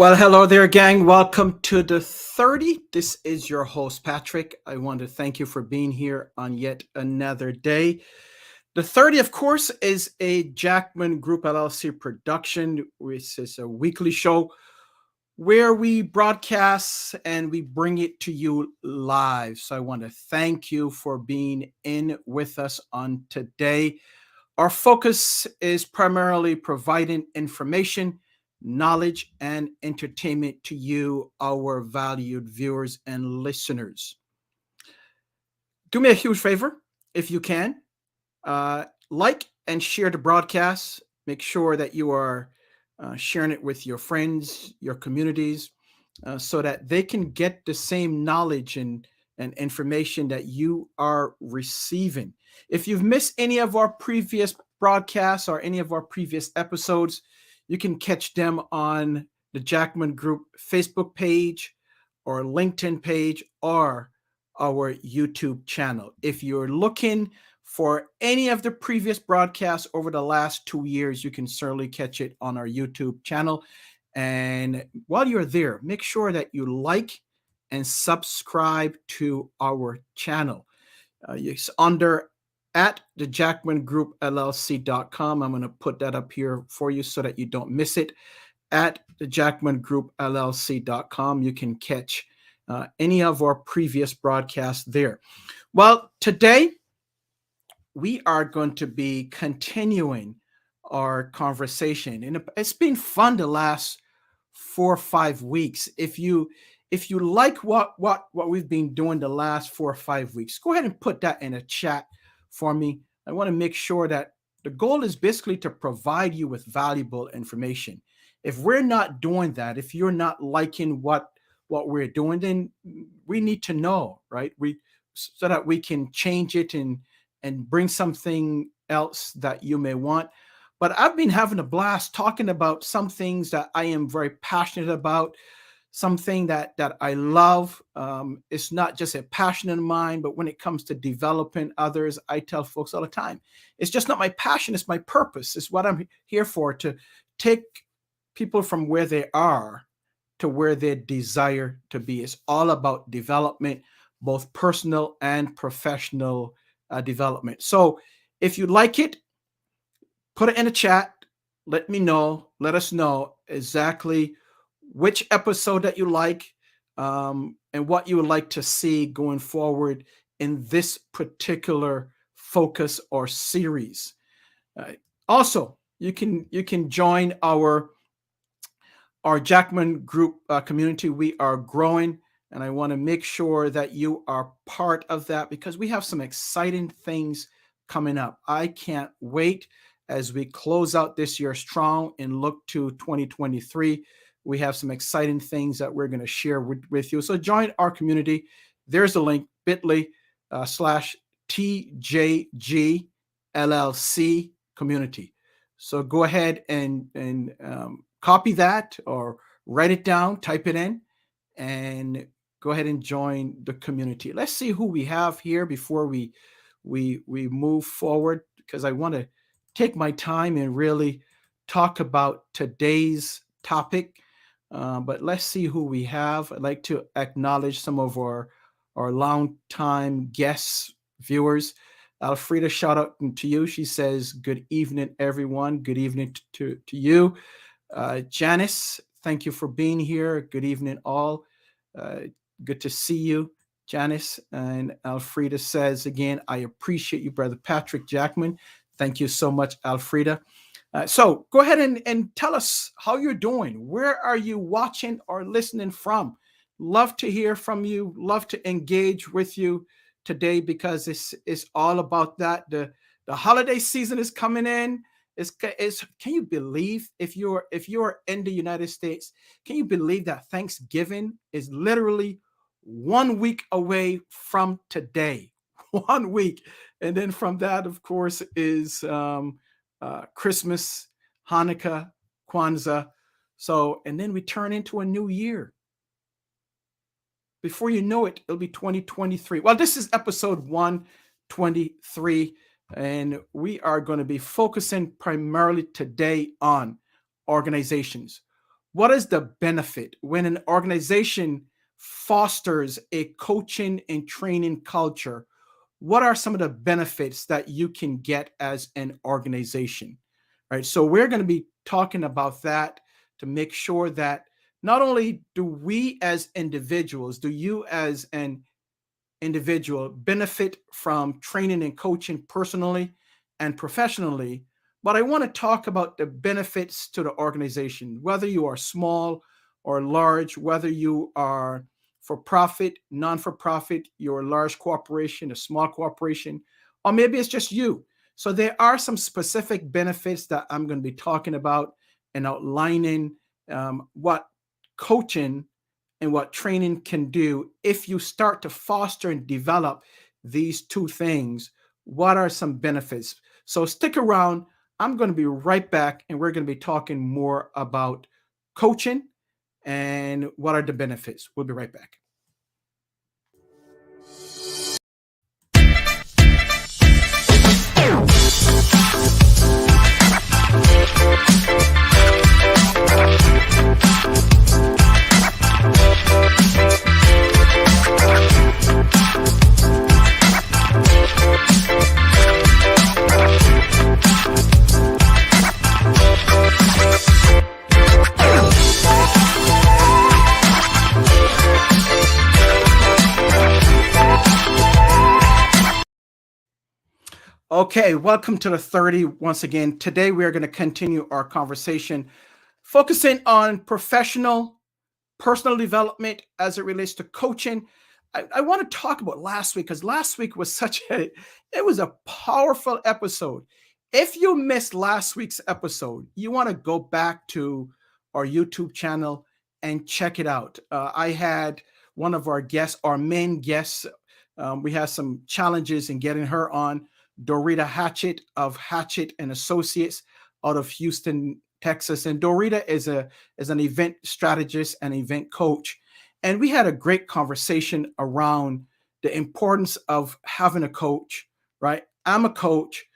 Well, hello there, gang. Welcome to the 30. This is your host, Patrick. I want to thank you for being here on yet another day. The 30, of course, is a Jackman Group LLC production, which is a weekly show where we broadcast and we bring it to you live. So I want to thank you for being in with us on today. Our focus is primarily providing information, knowledge, and entertainment to you, our valued viewers and listeners. Do me a huge favor if you can. Like and share the broadcast. Make sure that you are sharing it with your friends, your communities, so that they can get the same knowledge and information that you are receiving. If you've missed any of our previous broadcasts or any of our previous episodes, you can catch them on the Jackman Group Facebook page or LinkedIn page or our YouTube channel. If you're looking for any of the previous broadcasts over the last 2 years, you can certainly catch it on our YouTube channel. And while you're there, make sure that you like and subscribe to our channel. It's under at the Jackman Group LLC.com. I'm going to put that up here for you so that you don't miss it. At the Jackman Group LLC.com, you can catch any of our previous broadcasts there. Well, today we are going to be continuing our conversation, and it's been fun the last 4 or 5 weeks. If you like what we've been doing the last 4 or 5 weeks, go ahead and put that in a chat for me. I want to make sure that the goal is basically to provide you with valuable information. If we're not doing that, if you're not liking what we're doing, then we need to know, right? So that we can change it and bring something else that you may want. But I've been having a blast talking about some things that I am very passionate about, something that I love. It's not just a passion of mine, but when it comes to developing others, I tell folks all the time, it's just not my passion, it's my purpose. It's what I'm here for, to take people from where they are to where they desire to be. It's all about development, both personal and professional development. So if you like it, put it in the chat. Let me know. Let us know exactly which episode that you like, and what you would like to see going forward in this particular focus or series. Also, you can join our Jackman Group community. We are growing, and I want to make sure that you are part of that because we have some exciting things coming up. I can't wait as we close out this year strong and look to 2023. We have some exciting things that we're going to share with you. So join our community. There's a link, bit.ly/TJG LLC community. So go ahead and copy that or write it down, type it in, and go ahead and join the community. Let's see who we have here before we move forward, because I want to take my time and really talk about today's topic. But let's see who we have. I'd like to acknowledge some of our longtime guests, viewers. Alfreda, shout out to you. She says, good evening, everyone. Good evening to you. Janice, thank you for being here. Good evening, all. Good to see you, Janice. And Alfreda says, again, I appreciate you, Brother Patrick Jackman. Thank you so much, Alfreda. So go ahead and tell us how you're doing. Where are you watching or listening from? Love to hear from you. Love to engage with you today, because it's all about that. The holiday season is coming in. Can you believe, if you're in the United States, can you believe that Thanksgiving is literally 1 week away from today? 1 week. And then from that, of course, is Christmas, Hanukkah, Kwanzaa. So, and then we turn into a new year. Before you know it, it'll be 2023. Well, this is episode 123, and we are going to be focusing primarily today on organizations. What is the benefit when an organization fosters a coaching and training culture? What are some of the benefits that you can get as an organization? Right. So we're going to be talking about that to make sure that not only do we as individuals, do you as an individual benefit from training and coaching personally and professionally, but I want to talk about the benefits to the organization, whether you are small or large, whether you are for profit, non for profit, you're a large corporation, a small corporation, or maybe it's just you. So there are some specific benefits that I'm going to be talking about and outlining what coaching and what training can do if you start to foster and develop these two things. What are some benefits? So stick around. I'm going to be right back and we're going to be talking more about coaching and what are the benefits. We'll be right back. Okay, welcome to the 30 once again. Today we are going to continue our conversation focusing on professional personal development as it relates to coaching. I want to talk about last week because last week was it was a powerful episode. If you missed last week's episode, you want to go back to our YouTube channel and check it out. I had one of our guests, our main guests. We had some challenges in getting her on. Dorita Hatchett of Hatchett and Associates out of Houston, Texas. And Dorita is an event strategist and event coach. And we had a great conversation around the importance of having a coach, right? I'm a coach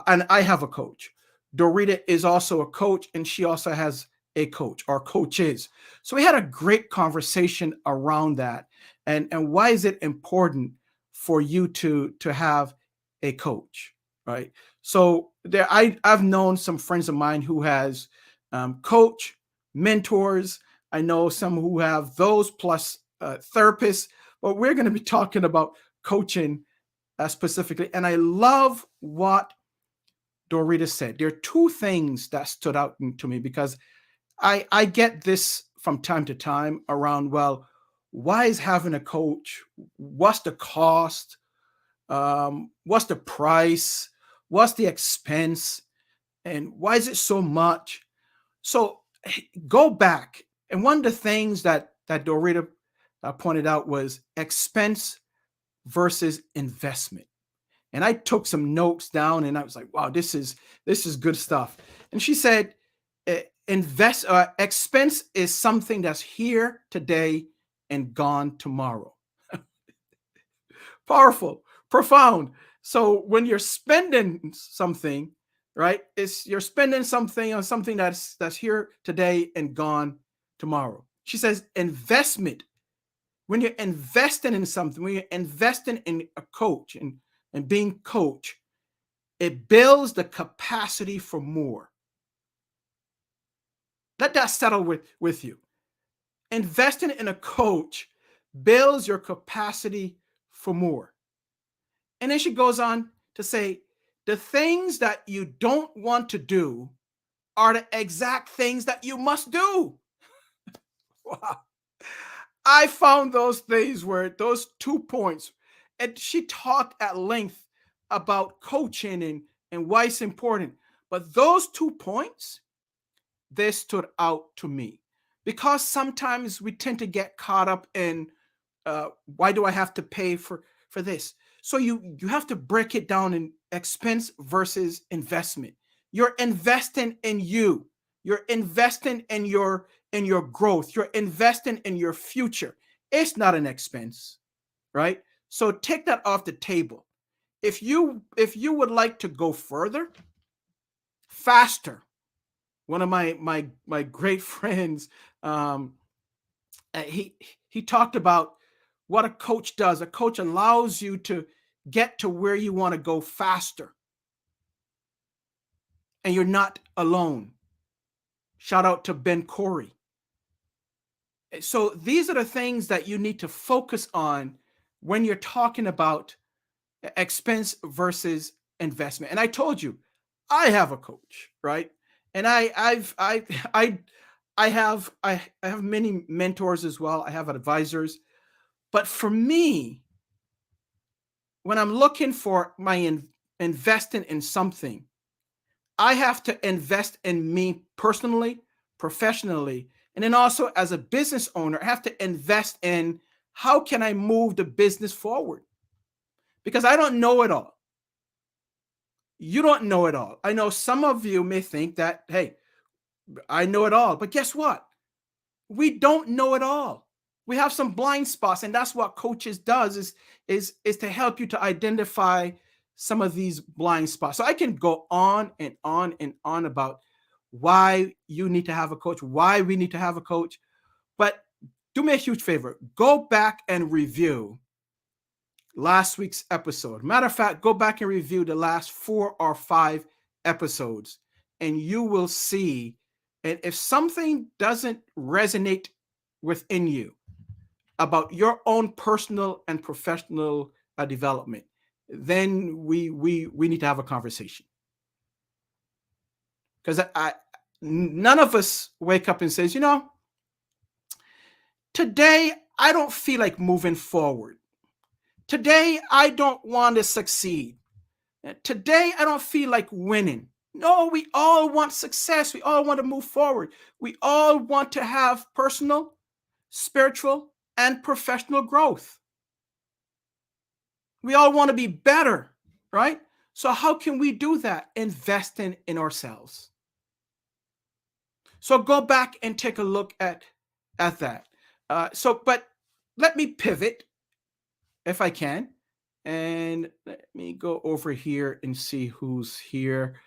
and I have a coach. Dorita is also a coach and she also has a coach or coaches. So we had a great conversation around that. And why is it important for you to have a coach, right? So I've known some friends of mine who has coach, mentors. I know some who have those plus therapists, but we're going to be talking about coaching specifically. And I love what Dorita said. There are two things that stood out to me because I get this from time to time around, well, why is having a coach? What's the cost? What's the price? What's the expense? And why is it so much? So go back. And one of the things that Dorita pointed out was expense versus investment. And I took some notes down and I was like, wow, this is good stuff. And she said, expense is something that's here today and gone tomorrow. Powerful, profound. So when you're spending something, right, you're spending something on something that's here today and gone tomorrow. She says investment. When you're investing in something, when you're investing in a coach and being coach, it builds the capacity for more. Let that settle with you. Investing in a coach builds your capacity for more. And then she goes on to say, the things that you don't want to do are the exact things that you must do. Wow. I found those things where those 2 points, and she talked at length about coaching and why it's important. But those 2 points, they stood out to me because sometimes we tend to get caught up in why do I have to pay for this? So you have to break it down in expense versus investment. You're investing in you. You're investing in your growth. You're investing in your future. It's not an expense, right? So take that off the table. If you would like to go further, faster. One of my great friends Um, he he talked about what a coach does. A coach allows you to get to where you want to go faster, and you're not alone. Shout out to Ben Corey. So these are the things that you need to focus on when you're talking about expense versus investment. And I told you, I have a coach, right? And I have many mentors as well. I have advisors. But for me, when I'm looking for investing in something, I have to invest in me personally, professionally, and then also as a business owner, I have to invest in how can I move the business forward? Because I don't know it all. You don't know it all. I know some of you may think that, hey, I know it all. But guess what? We don't know it all. We have some blind spots, and that's what coaches does is to help you to identify some of these blind spots. So I can go on and on and on about why you need to have a coach, why we need to have a coach. But do me a huge favor. Go back and review last week's episode. Matter of fact, go back and review the last 4 or 5 episodes, and you will see. And if something doesn't resonate within you about your own personal and professional development, then we need to have a conversation. Because none of us wake up and says, today I don't feel like moving forward. Today I don't want to succeed. Today I don't feel like winning. No, we all want success. We all want to move forward. We all want to have personal, spiritual, and professional growth. We all want to be better, right? So how can we do that? Investing in ourselves. So go back and take a look at that. But let me pivot if I can. And let me go over here and see who's here.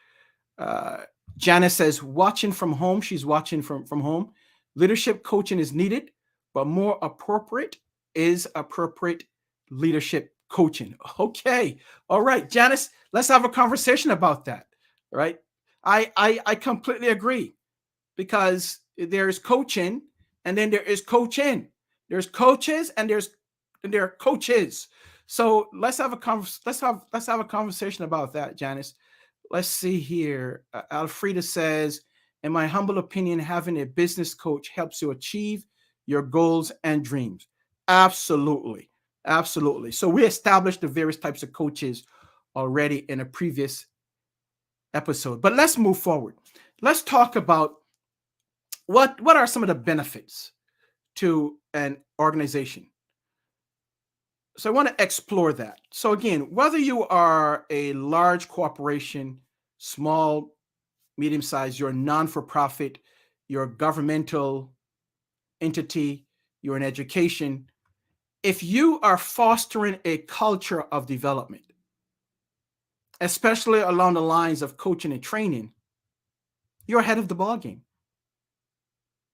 Janice says, watching from home. She's watching from home. Leadership coaching is needed, but more appropriate is appropriate leadership coaching. Okay. All right, Janice, let's have a conversation about that. Right. I completely agree, because there's coaching and then there is coaching. There's coaches and there are coaches. So let's have a conversation about that, Janice. Let's see here. Alfreda says, in my humble opinion, having a business coach helps you achieve your goals and dreams. Absolutely. Absolutely. So we established the various types of coaches already in a previous episode. But let's move forward. Let's talk about what are some of the benefits to an organization. So I want to explore that. So again, whether you are a large corporation, small, medium size, you're a non-for-profit, you're a governmental entity, you're in education, if you are fostering a culture of development, especially along the lines of coaching and training, you're ahead of the ballgame.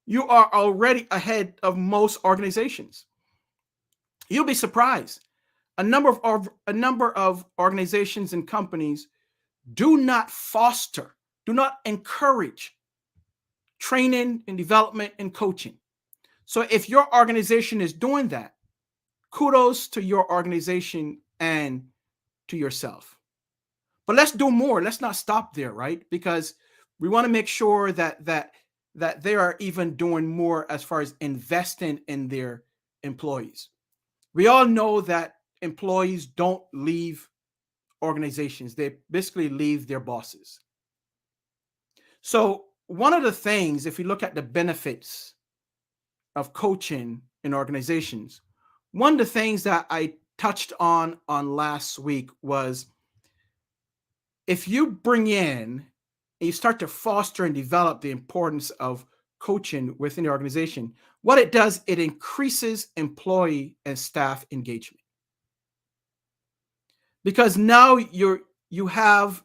You are already ahead of most organizations. You'll be surprised. A number of organizations and companies do not foster, do not encourage training and development and coaching. So if your organization is doing that, kudos to your organization and to yourself. But let's do more. Let's not stop there, right? Because we want to make sure that they are even doing more as far as investing in their employees. We all know that employees don't leave organizations. They basically leave their bosses. So one of the things, if you look at the benefits of coaching in organizations, one of the things that I touched on last week was, if you bring in and you start to foster and develop the importance of coaching within the organization, what it does, it increases employee and staff engagement. Because now you have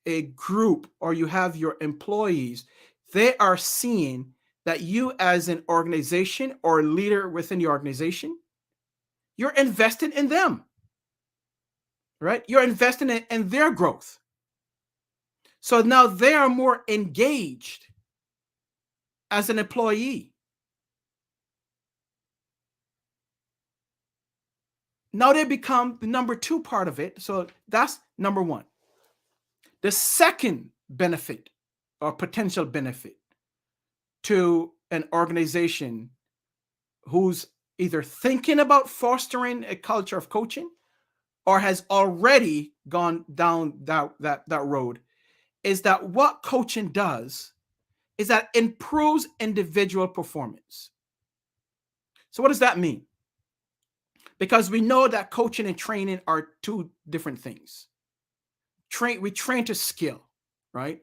a group, or you have your employees, they are seeing that you as an organization or leader within the organization, you're investing in them, right? You're investing in their growth. So now they are more engaged as an employee. Now they become the number two part of it. So that's number one. The second benefit or potential benefit to an organization who's either thinking about fostering a culture of coaching or has already gone down that road is that what coaching does is that improves individual performance. So what does that mean? Because we know that coaching and training are two different things. We train to skill, right?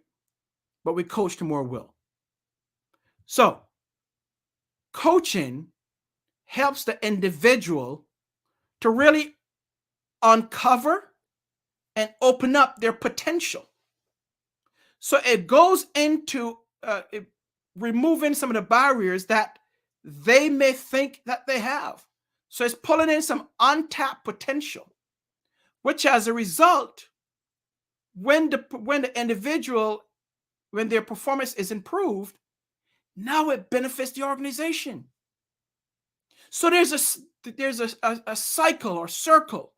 But we coach to more will. So coaching helps the individual to really uncover and open up their potential. So it goes into removing some of the barriers that they may think that they have. So it's pulling in some untapped potential, which as a result, when the individual, when their performance is improved, now it benefits the organization. So there's a cycle or circle.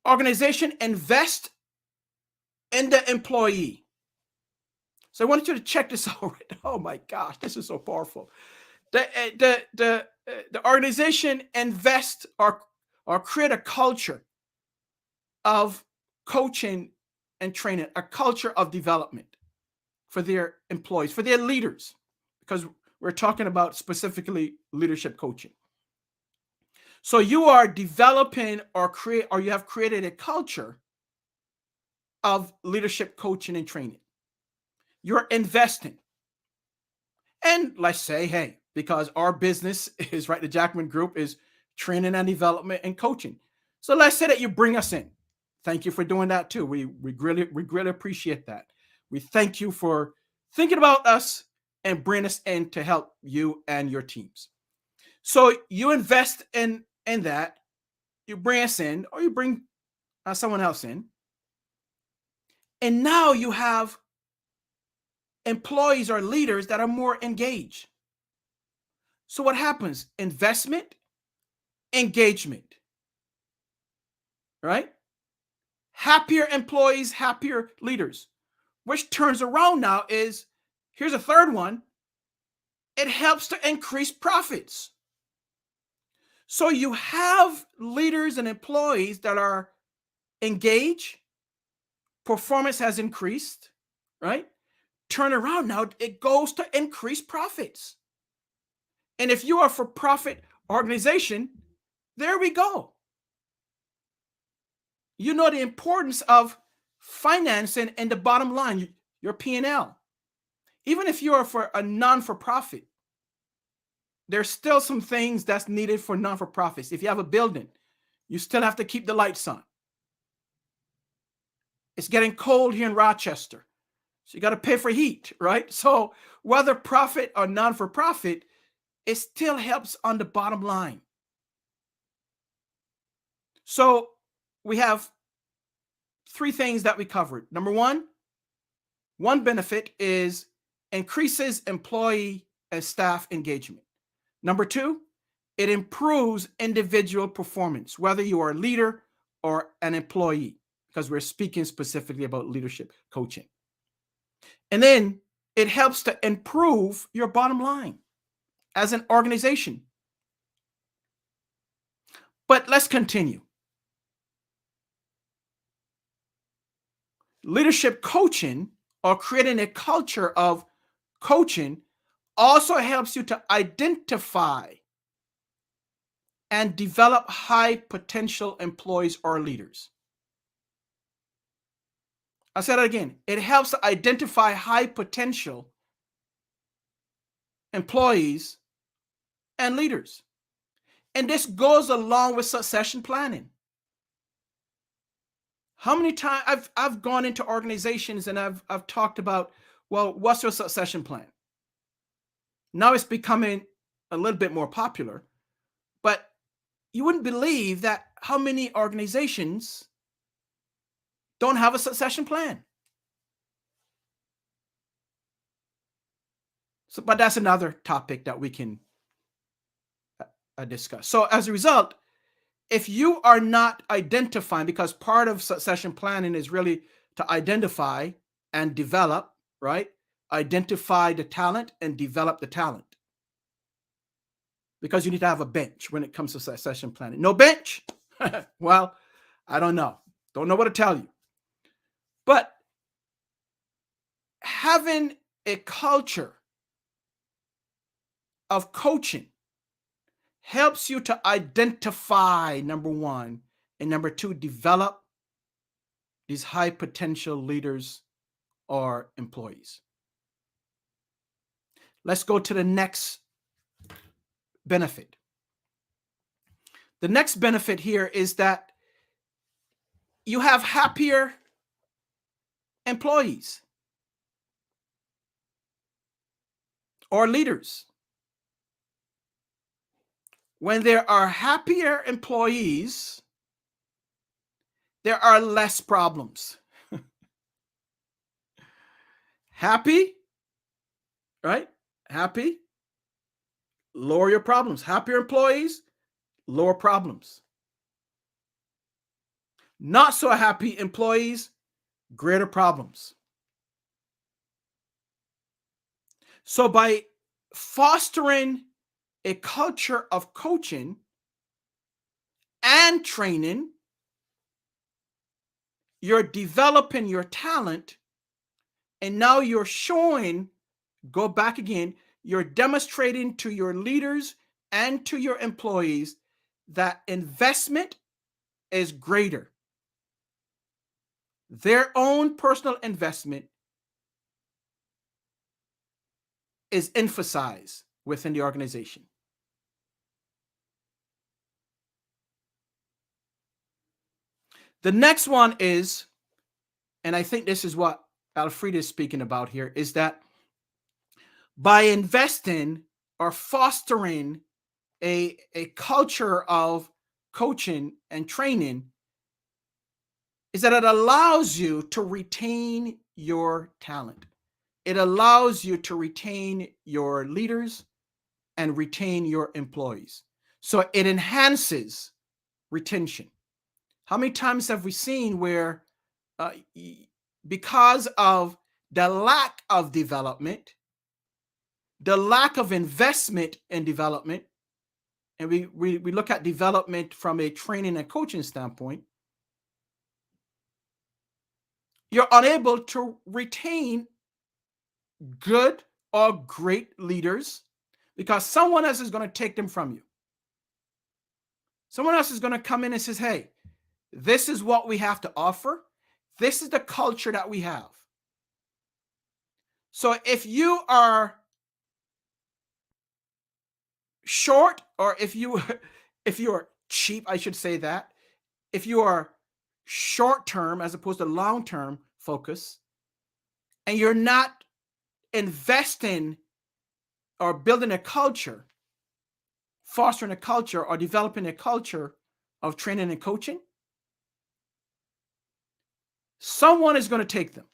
Organization invest in the employee. So I wanted you to check this out. Oh my gosh, this is so powerful. The organization invest or create a culture of coaching and training, a culture of development for their employees, for their leaders, because we're talking about specifically leadership coaching. So you are developing or you have created a culture of leadership coaching and training. You're investing. And let's say, hey, because our business is right, the Jackman Group is training and development and coaching. So let's say that you bring us in. Thank you for doing that too. We really appreciate that. We thank you for thinking about us and bring us in to help you and your teams. So you invest in that. You bring us in, or you bring someone else in, and now you have employees or leaders that are more engaged. So what happens? Investment, engagement, right? Happier employees, happier leaders, which turns around now is, here's a third one, it helps to increase profits. So you have leaders and employees that are engaged, performance has increased, right? Turn around now, it goes to increase profits. And if you are a for-profit organization, there we go. You know the importance of financing and the bottom line, your P&L. Even if you are for a non-for-profit, there's still some things that's needed for non-for-profits. If you have a building, you still have to keep the lights on. It's getting cold here in Rochester, so you got to pay for heat, right? So whether profit or non-for-profit, it still helps on the bottom line. So we have three things that we covered. Number one benefit is increases employee and staff engagement. Number two, it improves individual performance, whether you are a leader or an employee, because we're speaking specifically about leadership coaching. And then it helps to improve your bottom line as an organization. But let's continue. Leadership coaching, or creating a culture of coaching, also helps you to identify and develop high potential employees or leaders. I said it again. It helps to identify high potential employees and leaders. And this goes along with succession planning. How many times I've gone into organizations and I've talked about, well, what's your succession plan? Now it's becoming a little bit more popular, but you wouldn't believe that how many organizations don't have a succession plan. So, but that's another topic that we can discuss. So as a result, if you are not identifying, because part of succession planning is really to identify and develop, right? Identify the talent and develop the talent. Because you need to have a bench when it comes to succession planning. No bench? Well, I don't know. Don't know what to tell you. But having a culture of coaching helps you to identify, number one, and number two, develop these high potential leaders or employees. Let's go to the next benefit. The next benefit here is that you have happier employees or leaders. When there are happier employees, there are less problems. Happy, right? Happy, lower your problems. Happier employees, lower problems. Not so happy employees, greater problems. So by fostering a culture of coaching and training, you're developing your talent, and now you're showing, go back again, you're demonstrating to your leaders and to your employees that investment is greater. Their own personal investment is emphasized within the organization. The next one is, and I think this is what Alfreda is speaking about here, is that by investing or fostering a culture of coaching and training, is that it allows you to retain your talent. It allows you to retain your leaders and retain your employees. So it enhances retention. How many times have we seen where because of the lack of development, the lack of investment in development, and we look at development from a training and coaching standpoint, you're unable to retain good or great leaders because someone else is going to take them from you. Someone else is going to come in and says, hey, this is what we have to offer. This is the culture that we have. So if you are short, or if you are cheap, I should say that, if you are short term as opposed to long term focus, and you're not investing or building a culture, fostering a culture or developing a culture of training and coaching, someone is going to take them.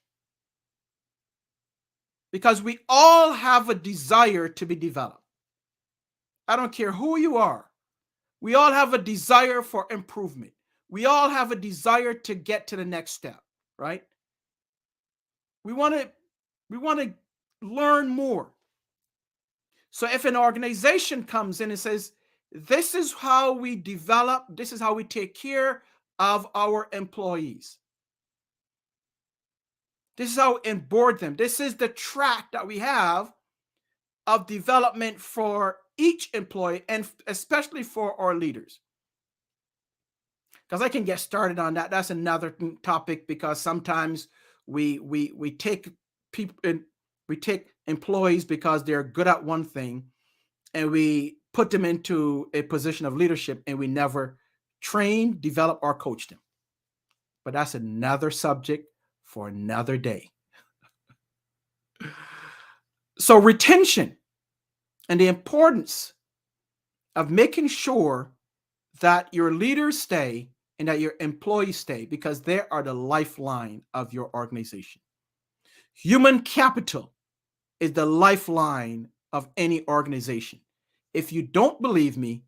Because we all have a desire to be developed. I don't care who you are. We all have a desire for improvement. We all have a desire to get to the next step, right? We want to learn more. So if an organization comes in and says, this is how we develop, this is how we take care of our employees, this is how we onboard them, this is the track that we have of development for each employee, and especially for our leaders. Because I can get started on that. That's another topic, because sometimes we take people, we take employees because they're good at one thing, and we put them into a position of leadership, and we never train, develop, or coach them. But that's another subject for another day. So retention and the importance of making sure that your leaders stay and that your employees stay, because they are the lifeline of your organization. Human capital is the lifeline of any organization. If you don't believe me,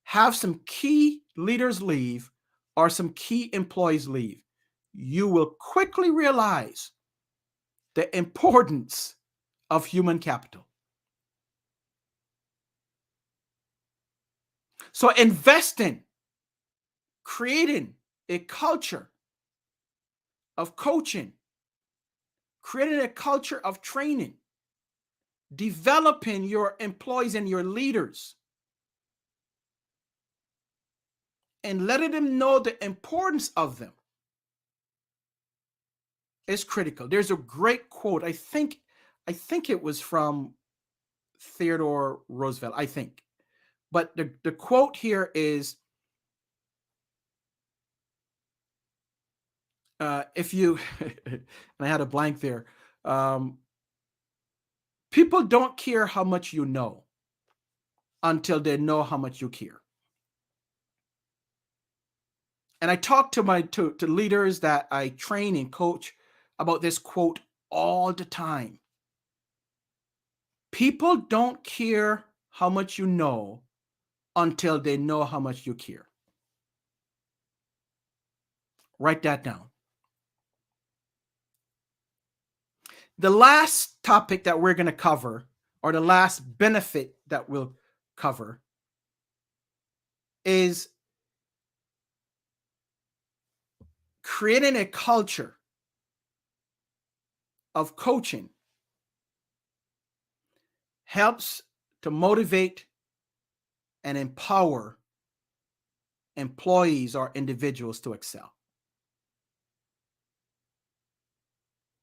have some key leaders leave or some key employees leave. You will quickly realize the importance of human capital. So invest in creating a culture of coaching, creating a culture of training, developing your employees and your leaders, and letting them know the importance of them is critical. There's a great quote. I think it was from Theodore Roosevelt, I think. But the quote here is, if you, and I had a blank there, people don't care how much you know until they know how much you care. And I talk to leaders that I train and coach about this quote all the time. People don't care how much you know until they know how much you care. Write that down. The last topic that we're going to cover, or the last benefit that we'll cover, is creating a culture of coaching helps to motivate and empower employees or individuals to excel,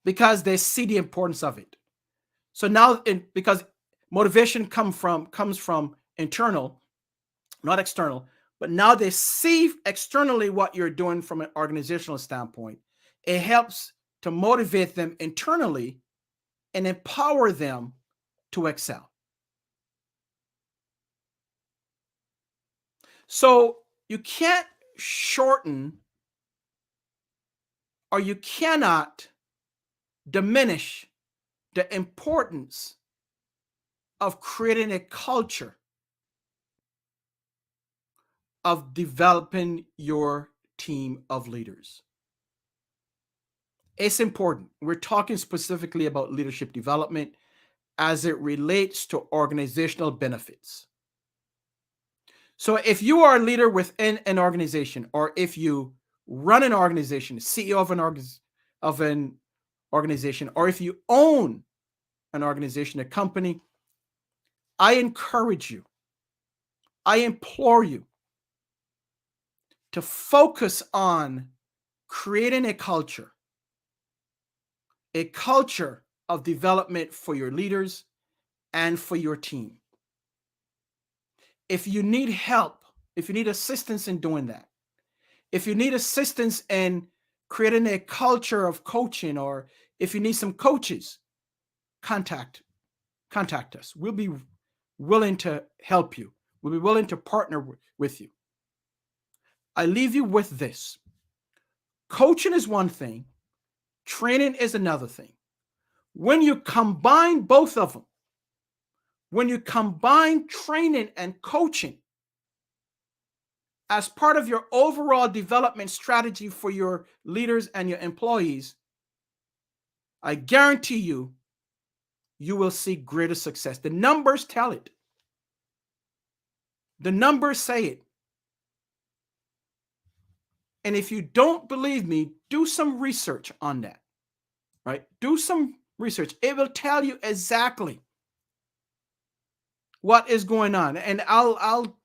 because they see the importance of it. So now, because motivation comes from internal, not external, but now they see externally what you're doing from an organizational standpoint. It helps to motivate them internally and empower them to excel. So you can't shorten, or you cannot diminish the importance of creating a culture of developing your team of leaders. It's important. We're talking specifically about leadership development as it relates to organizational benefits. So if you are a leader within an organization, or if you run an organization, CEO of an organization, or if you own an organization, a company, I encourage you, I implore you to focus on creating a culture of development for your leaders and for your team. If you need help, if you need assistance in doing that, if you need assistance in creating a culture of coaching, or if you need some coaches, contact us. We'll be willing to help you. We'll be willing to partner with you. I leave you with this. Coaching is one thing. Training is another thing. When you combine both of them, when you combine training and coaching as part of your overall development strategy for your leaders and your employees, I guarantee you, you will see greater success. The numbers tell it. The numbers say it. And if you don't believe me, do some research on that, right? Do some research. It will tell you exactly what is going on. And I'll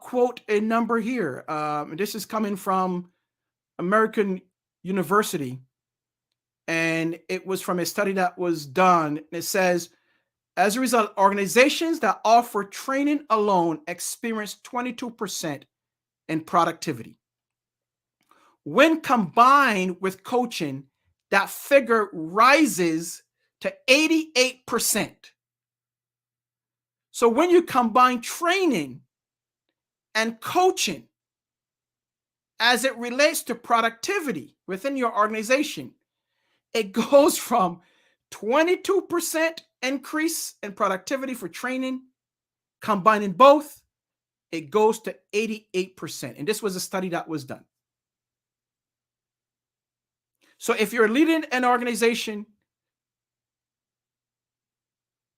quote a number here. This is coming from American University, and it was from a study that was done. It says, as a result, organizations that offer training alone experience 22% in productivity. When combined with coaching, that figure rises to 88%. So when you combine training and coaching as it relates to productivity within your organization, it goes from 22% increase in productivity for training, combining both, it goes to 88%. And this was a study that was done. So if you're leading an organization,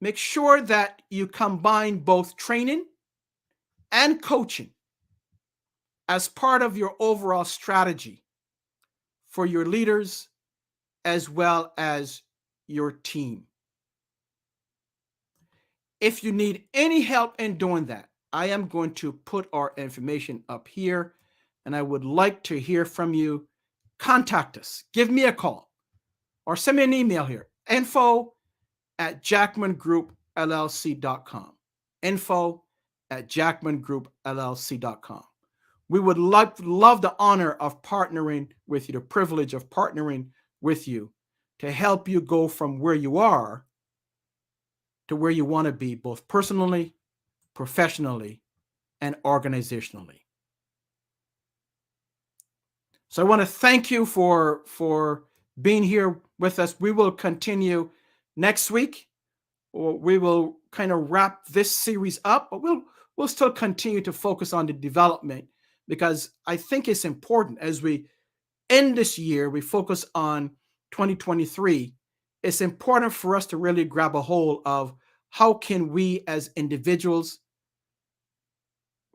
make sure that you combine both training and coaching as part of your overall strategy for your leaders as well as your team. If you need any help in doing that, I am going to put our information up here, and I would like to hear from you. Contact us, give me a call, or send me an email here, info@jackmangroup.llc.com. info@jackmangroup.llc.com. We would love the honor of partnering with you, the privilege of partnering with you to help you go from where you are to where you want to be, both personally, professionally, and organizationally. So I want to thank you for being here with us. We will continue next week. We will kind of wrap this series up, but we'll still continue to focus on the development, because I think it's important as we end this year, we focus on 2023. It's important for us to really grab a hold of how can we as individuals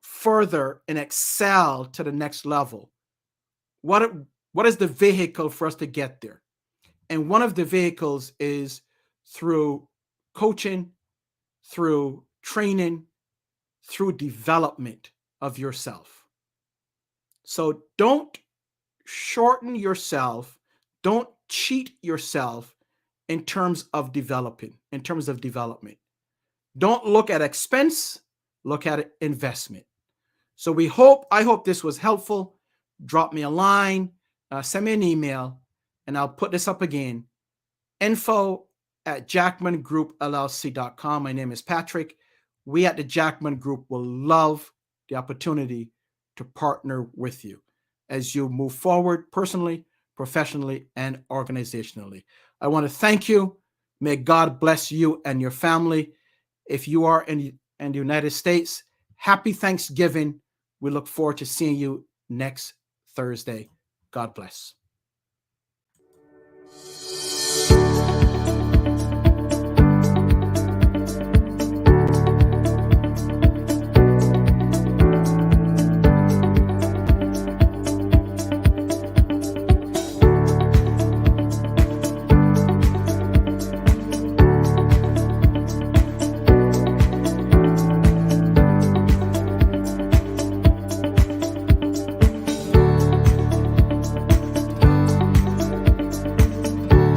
further and excel to the next level. What is the vehicle for us to get there? And one of the vehicles is through coaching, through training, through development of yourself. So don't shorten yourself, don't cheat yourself in terms of development. Don't look at expense, look at investment. So I hope this was helpful. Drop me a line, send me an email, and I'll put this up again. info@jackmangroup.llc.com. My name is Patrick. We at the Jackman Group will love the opportunity to partner with you as you move forward personally, professionally, and organizationally. I want to thank you. May God bless you and your family. If you are in the United States, happy Thanksgiving. We look forward to seeing you next Thursday. God bless.